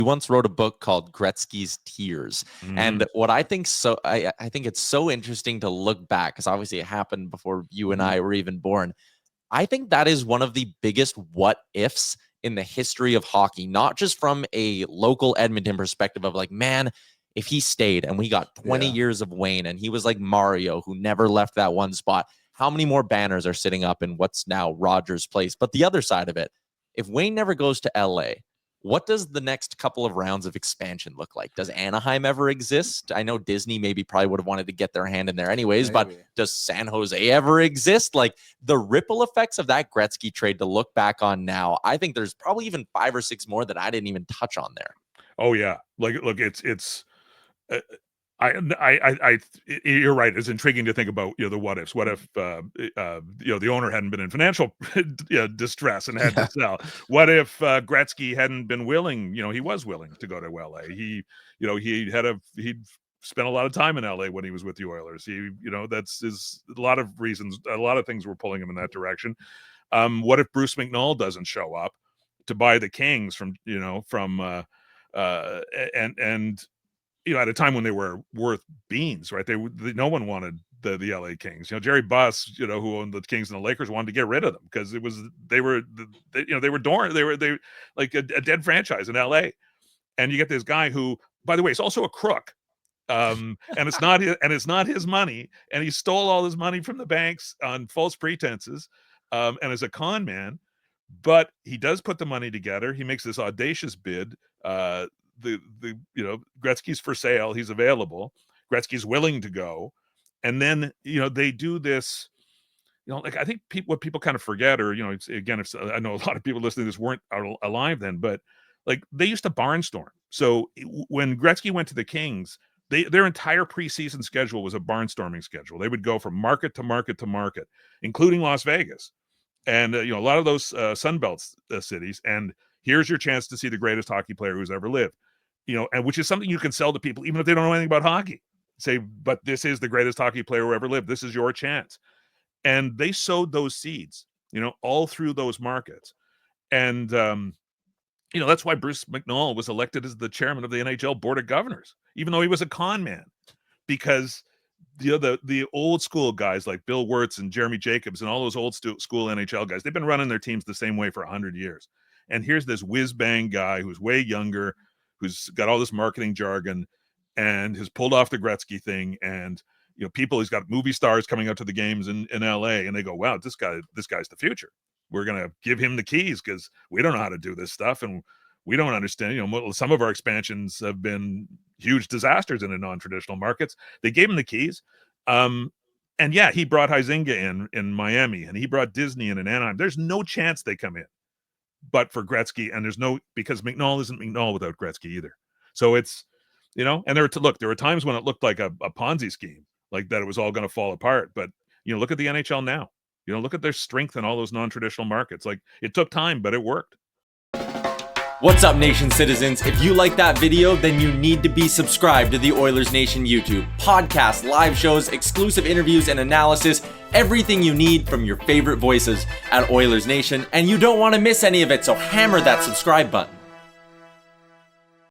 He once wrote a book called Gretzky's Tears. And what I think I think it's so interesting to look back, because obviously it happened before you and I were even born. I think that is one of the biggest what ifs in the history of hockey, not just from a local Edmonton perspective of like, man, if he stayed and we got 20 years of Wayne and he was like Mario who never left that one spot, how many more banners are sitting up in what's now Rogers Place? But the other side of it, if Wayne never goes to LA, what does the next couple of rounds of expansion look like? Does Anaheim ever exist? I know Disney maybe probably would have wanted to get their hand in there anyways, but does San Jose ever exist? Like, the ripple effects of that Gretzky trade to look back on now, I think there's probably even 5 or 6 more that I didn't even touch on there. Oh yeah. Like, look, it's you're right. It's intriguing to think about, the what ifs. What if, the owner hadn't been in financial distress and had to sell? What if Gretzky hadn't been willing? He was willing to go to LA. He'd spent a lot of time in LA when he was with the Oilers. That's a lot of reasons. A lot of things were pulling him in that direction. What if Bruce McNall doesn't show up to buy the Kings at a time when they were worth beans, right? No one wanted the LA Kings. Jerry Buss, who owned the Kings and the Lakers, wanted to get rid of them because they were like a dead franchise in LA. And you get this guy who, by the way, is also a crook. And it's not his money, and he stole all his money from the banks on false pretenses, and is a con man. But he does put the money together. He makes this audacious bid. Gretzky's for sale. He's available. Gretzky's willing to go. And then, they do this, I think what people kind of forget, or, again, I know a lot of people listening to this weren't alive then, but like they used to barnstorm. So when Gretzky went to the Kings, their entire preseason schedule was a barnstorming schedule. They would go from market to market to market, including Las Vegas. And, a lot of those Sunbelt cities. And here's your chance to see the greatest hockey player who's ever lived. And which is something you can sell to people, even if they don't know anything about hockey. Say, but this is the greatest hockey player who ever lived. This is your chance. And they sowed those seeds, all through those markets. And, that's why Bruce McNall was elected as the chairman of the NHL Board of Governors, even though he was a con man, because the old school guys like Bill Wirtz and Jeremy Jacobs and all those old school NHL guys, they've been running their teams the same way for 100 years. And here's this whiz-bang guy who's way younger, who's got all this marketing jargon and has pulled off the Gretzky thing. And, he's got movie stars coming out to the games in LA, and they go, wow, this guy's the future. We're going to give him the keys because we don't know how to do this stuff. And we don't understand, some of our expansions have been huge disasters in the non-traditional markets. They gave him the keys. And yeah, he brought Huizenga in Miami, and he brought Disney in Anaheim. There's no chance they come in. But for Gretzky, and because McNall isn't McNall without Gretzky either. So it's, and there were times when it looked like a Ponzi scheme, like that it was all going to fall apart. But, look at the NHL now, look at their strength in all those non-traditional markets. Like, it took time, but it worked. What's up, Nation citizens? If you like that video, then you need to be subscribed to the Oilers Nation YouTube. Podcasts, live shows, exclusive interviews, and analysis. Everything you need from your favorite voices at Oilers Nation. And you don't want to miss any of it, so hammer that subscribe button.